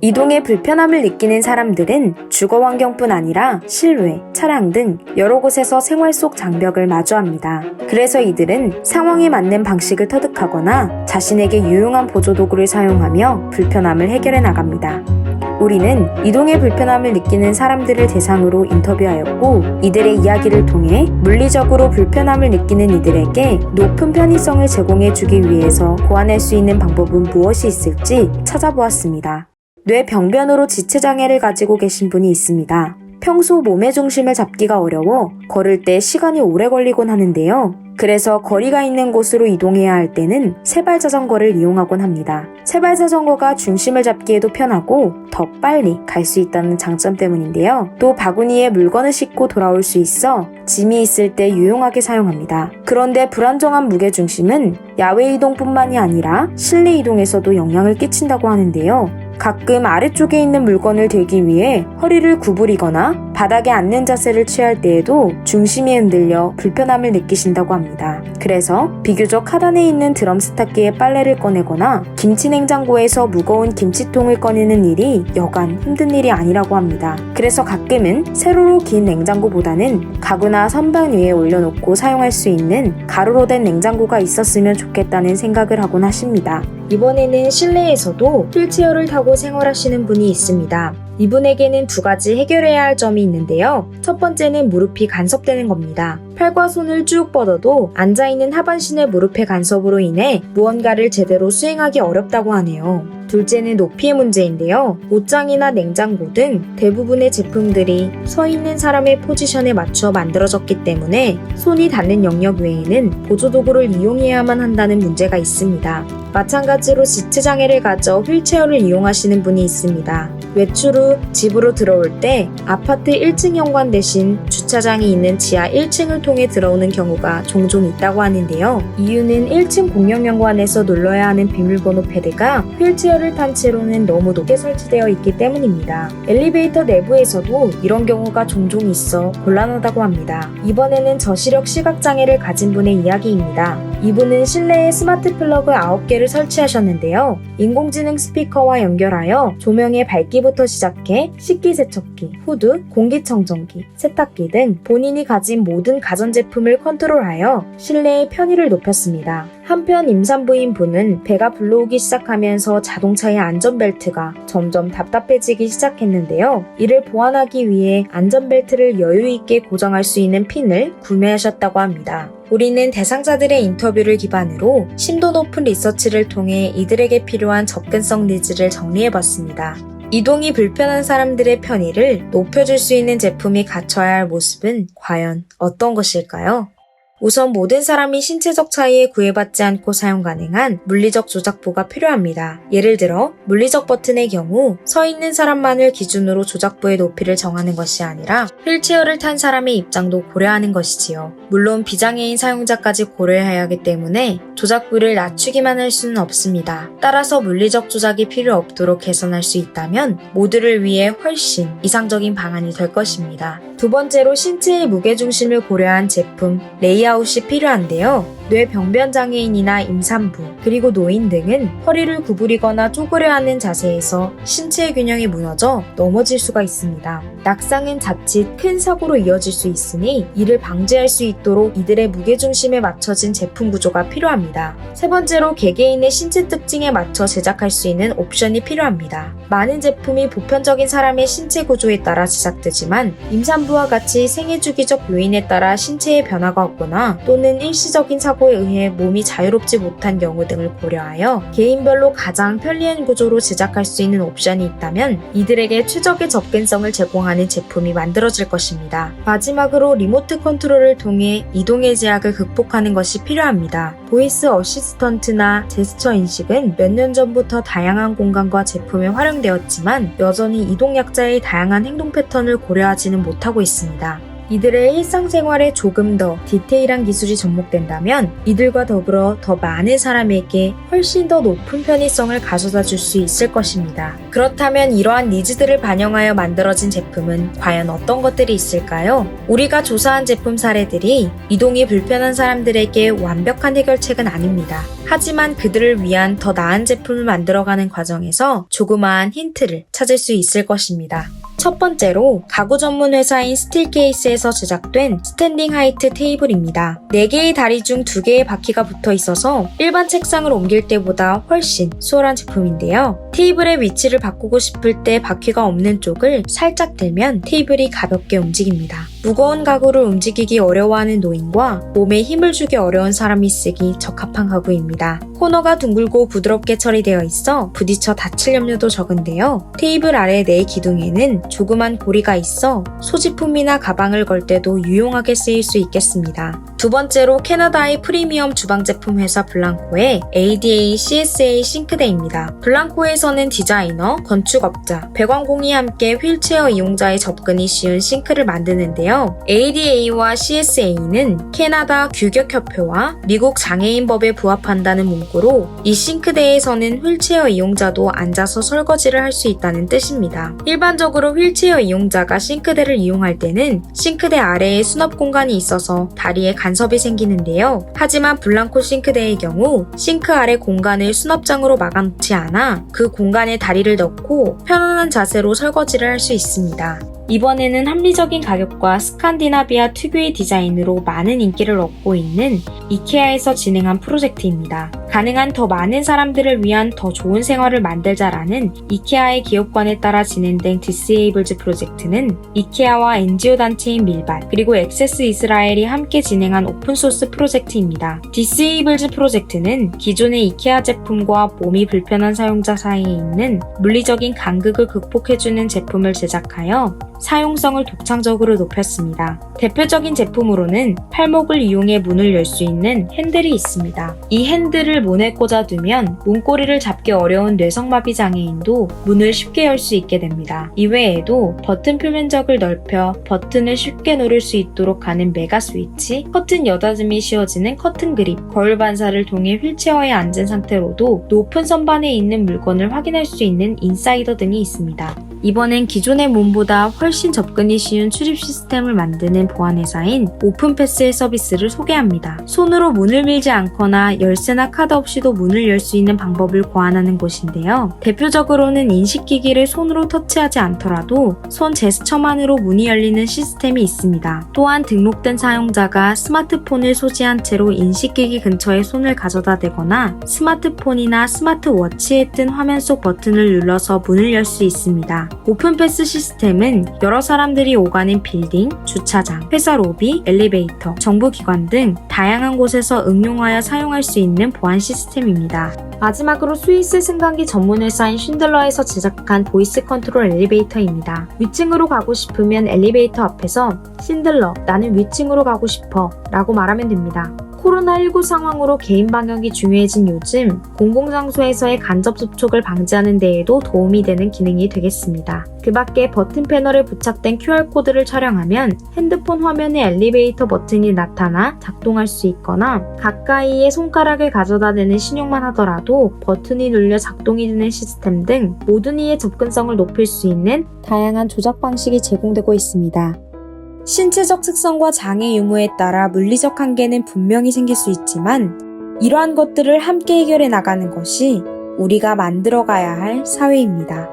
이동에 불편함을 느끼는 사람들은 주거 환경뿐 아니라 실외, 차량 등 여러 곳에서 생활 속 장벽을 마주합니다. 그래서 이들은 상황에 맞는 방식을 터득하거나 자신에게 유용한 보조도구를 사용하며 불편함을 해결해 나갑니다. 우리는 이동에 불편함을 느끼는 사람들을 대상으로 인터뷰하였고, 이들의 이야기를 통해 물리적으로 불편함을 느끼는 이들에게 높은 편의성을 제공해주기 위해서 고안할 수 있는 방법은 무엇이 있을지 찾아보았습니다. 뇌병변으로 지체장애를 가지고 계신 분이 있습니다. 평소 몸의 중심을 잡기가 어려워 걸을 때 시간이 오래 걸리곤 하는데요. 그래서 거리가 있는 곳으로 이동해야 할 때는 세발 자전거를 이용하곤 합니다. 세발 자전거가 중심을 잡기에도 편하고 더 빨리 갈 수 있다는 장점 때문인데요. 또 바구니에 물건을 싣고 돌아올 수 있어 짐이 있을 때 유용하게 사용합니다. 그런데 불안정한 무게중심은 야외 이동뿐만이 아니라 실내 이동에서도 영향을 끼친다고 하는데요. 가끔 아래쪽에 있는 물건을 들기 위해 허리를 구부리거나 바닥에 앉는 자세를 취할 때에도 중심이 흔들려 불편함을 느끼신다고 합니다. 그래서 비교적 하단에 있는 드럼 스타기에 빨래를 꺼내거나 김치 냉장고에서 무거운 김치통을 꺼내는 일이 여간 힘든 일이 아니라고 합니다. 그래서 가끔은 세로로 긴 냉장고보다는 가구나 선반 위에 올려놓고 사용할 수 있는 가로로 된 냉장고가 있었으면 좋겠다는 생각을 하곤 하십니다. 이번에는 실내에서도 휠체어를 타고 생활하시는 분이 있습니다. 이분에게는 두 가지 해결해야 할 점이 있는데요. 첫 번째는 무릎이 간섭되는 겁니다. 팔과 손을 쭉 뻗어도 앉아있는 하반신의 무릎의 간섭으로 인해 무언가를 제대로 수행하기 어렵다고 하네요. 둘째는 높이의 문제인데요. 옷장이나 냉장고 등 대부분의 제품들이 서 있는 사람의 포지션에 맞춰 만들어졌기 때문에 손이 닿는 영역 외에는 보조도구를 이용해야만 한다는 문제가 있습니다. 마찬가지로 지체장애를 가져 휠체어를 이용하시는 분이 있습니다. 외출 후 집으로 들어올 때 아파트 1층 현관 대신 주차장이 있는 지하 1층을 통해 들어오는 경우가 종종 있다고 하는데요. 이유는 1층 공용 현관에서 눌러야 하는 비밀번호 패드가 휠체어를 탄 채로는 너무 높게 설치되어 있기 때문입니다. 엘리베이터 내부에서도 이런 경우가 종종 있어 곤란하다고 합니다. 이번에는 저시력 시각장애를 가진 분의 이야기입니다. 이분은 실내에 스마트 플러그 9개를 설치하셨는데요. 인공지능 스피커와 연결하여 조명의 밝기부터 시작해 식기세척기, 후드, 공기청정기, 세탁기 등 본인이 가진 모든 가전제품을 컨트롤하여 실내의 편의를 높였습니다. 한편 임산부인 분은 배가 불러오기 시작하면서 자동차의 안전벨트가 점점 답답해지기 시작했는데요. 이를 보완하기 위해 안전벨트를 여유있게 고정할 수 있는 핀을 구매하셨다고 합니다. 우리는 대상자들의 인터뷰를 기반으로 심도 높은 리서치를 통해 이들에게 필요한 접근성 니즈를 정리해봤습니다. 이동이 불편한 사람들의 편의를 높여줄 수 있는 제품이 갖춰야 할 모습은 과연 어떤 것일까요? 우선 모든 사람이 신체적 차이에 구애받지 않고 사용 가능한 물리적 조작부가 필요합니다. 예를 들어 물리적 버튼의 경우 서 있는 사람만을 기준으로 조작부의 높이를 정하는 것이 아니라 휠체어를 탄 사람의 입장도 고려하는 것이지요. 물론 비장애인 사용자까지 고려해야 하기 때문에 조작부를 낮추기만 할 수는 없습니다. 따라서 물리적 조작이 필요 없도록 개선할 수 있다면 모두를 위해 훨씬 이상적인 방안이 될 것입니다. 두 번째로 신체의 무게중심을 고려한 제품, 레이아웃이 필요한데요. 뇌병변장애인이나 임산부, 그리고 노인 등은 허리를 구부리거나 쪼그려 앉는 자세에서 신체의 균형이 무너져 넘어질 수가 있습니다. 낙상은 자칫 큰 사고로 이어질 수 있으니 이를 방지할 수 있도록 이들의 무게중심에 맞춰진 제품 구조가 필요합니다. 세 번째로 개개인의 신체 특징에 맞춰 제작할 수 있는 옵션이 필요합니다. 많은 제품이 보편적인 사람의 신체 구조에 따라 제작되지만 임산부와 같이 생애주기적 요인에 따라 신체의 변화가 없거나 또는 일시적인 사고에 의해 몸이 자유롭지 못한 경우 등을 고려하여 개인별로 가장 편리한 구조로 제작할 수 있는 옵션이 있다면 이들에게 최적의 접근성을 제공하는 제품이 만들어질 것입니다. 마지막으로 리모트 컨트롤을 통해 이동의 제약을 극복하는 것이 필요합니다. 보이스 어시스턴트나 제스처 인식은 몇 년 전부터 다양한 공간과 제품에 활용되었지만 여전히 이동약자의 다양한 행동 패턴을 고려하지는 못하고 있습니다. 이들의 일상생활에 조금 더 디테일한 기술이 접목된다면 이들과 더불어 더 많은 사람에게 훨씬 더 높은 편의성을 가져다 줄 수 있을 것입니다. 그렇다면 이러한 니즈들을 반영하여 만들어진 제품은 과연 어떤 것들이 있을까요? 우리가 조사한 제품 사례들이 이동이 불편한 사람들에게 완벽한 해결책은 아닙니다. 하지만 그들을 위한 더 나은 제품을 만들어가는 과정에서 조그마한 힌트를 찾을 수 있을 것입니다. 첫 번째로 가구 전문 회사인 스틸케이스에서 제작된 스탠딩 하이트 테이블입니다. 4개의 다리 중 2개의 바퀴가 붙어 있어서 일반 책상을 옮길 때보다 훨씬 수월한 제품인데요. 테이블의 위치를 바꾸고 싶을 때 바퀴가 없는 쪽을 살짝 들면 테이블이 가볍게 움직입니다. 무거운 가구를 움직이기 어려워하는 노인과 몸에 힘을 주기 어려운 사람이 쓰기 적합한 가구입니다. 코너가 둥글고 부드럽게 처리되어 있어 부딪혀 다칠 염려도 적은데요. 테이블 아래 내 기둥에는 조그만 고리가 있어 소지품이나 가방을 걸 때도 유용하게 쓰일 수 있겠습니다. 두 번째로 캐나다의 프리미엄 주방 제품 회사 블랑코의 ADA CSA 싱크대입니다. 블랑코에서는 디자이너, 건축업자, 배관공이 함께 휠체어 이용자의 접근이 쉬운 싱크를 만드는데요. ADA와 CSA는 캐나다 규격협회와 미국 장애인법에 부합한다는 문구로 이 싱크대에서는 휠체어 이용자도 앉아서 설거지를 할 수 있다는 뜻입니다. 일반적으로 휠체어 이용자가 싱크대를 이용할 때는 싱크대 아래에 수납 공간이 있어서 다리에 간섭이 생기는데요. 하지만 블랑코 싱크대의 경우 싱크 아래 공간을 수납장으로 막아놓지 않아 그 공간에 다리를 넣고 편안한 자세로 설거지를 할 수 있습니다. 이번에는 합리적인 가격과 스칸디나비아 특유의 디자인으로 많은 인기를 얻고 있는 이케아에서 진행한 프로젝트입니다. 가능한 더 많은 사람들을 위한 더 좋은 생활을 만들자라는 이케아의 기업관에 따라 진행된 디스에이블즈 프로젝트는 이케아와 NGO 단체인 밀밭 그리고 액세스 이스라엘이 함께 진행한 오픈소스 프로젝트입니다. 디스에이블즈 프로젝트는 기존의 이케아 제품과 몸이 불편한 사용자 사이에 있는 물리적인 간극을 극복해주는 제품을 제작하여 사용성을 독창적으로 높였습니다. 대표적인 제품으로는 팔목을 이용해 문을 열 수 있는 핸들이 있습니다. 이 핸들을 문에 꽂아두면 문고리를 잡기 어려운 뇌성마비 장애인도 문을 쉽게 열 수 있게 됩니다. 이외에도 버튼 표면적을 넓혀 버튼을 쉽게 누를 수 있도록 하는 메가 스위치, 커튼 여닫음이 쉬워지는 커튼 그립, 거울 반사를 통해 휠체어에 앉은 상태로도 높은 선반에 있는 물건을 확인할 수 있는 인사이더 등이 있습니다. 이번엔 기존의 문보다 훨씬 접근이 쉬운 출입 시스템을 만드는 보안회사인 오픈패스의 서비스를 소개합니다. 손으로 문을 밀지 않거나 열쇠나 카드 없이도 문을 열 수 있는 방법을 고안하는 곳인데요. 대표적으로는 인식기기를 손으로 터치하지 않더라도 손 제스처만으로 문이 열리는 시스템이 있습니다. 또한 등록된 사용자가 스마트폰을 소지한 채로 인식기기 근처에 손을 가져다 대거나 스마트폰이나 스마트워치에 뜬 화면 속 버튼을 눌러서 문을 열 수 있습니다. 오픈패스 시스템은 여러 사람들이 오가는 빌딩, 주차장, 회사 로비, 엘리베이터, 정부기관 등 다양한 곳에서 응용하여 사용할 수 있는 보안 시스템입니다. 마지막으로 스위스 승강기 전문 회사인 쉰들러에서 제작한 보이스 컨트롤 엘리베이터입니다. 위층으로 가고 싶으면 엘리베이터 앞에서 쉰들러, 나는 위층으로 가고 싶어 라고 말하면 됩니다. 코로나19 상황으로 개인 방역이 중요해진 요즘 공공장소에서의 간접 접촉을 방지하는 데에도 도움이 되는 기능이 되겠습니다. 그 밖에 버튼 패널에 부착된 QR코드를 촬영하면 핸드폰 화면에 엘리베이터 버튼이 나타나 작동할 수 있거나 가까이에 손가락을 가져다 대는 신용만 하더라도 버튼이 눌려 작동이 되는 시스템 등 모든 이의 접근성을 높일 수 있는 다양한 조작 방식이 제공되고 있습니다. 신체적 특성과 장애 유무에 따라 물리적 한계는 분명히 생길 수 있지만 이러한 것들을 함께 해결해 나가는 것이 우리가 만들어가야 할 사회입니다.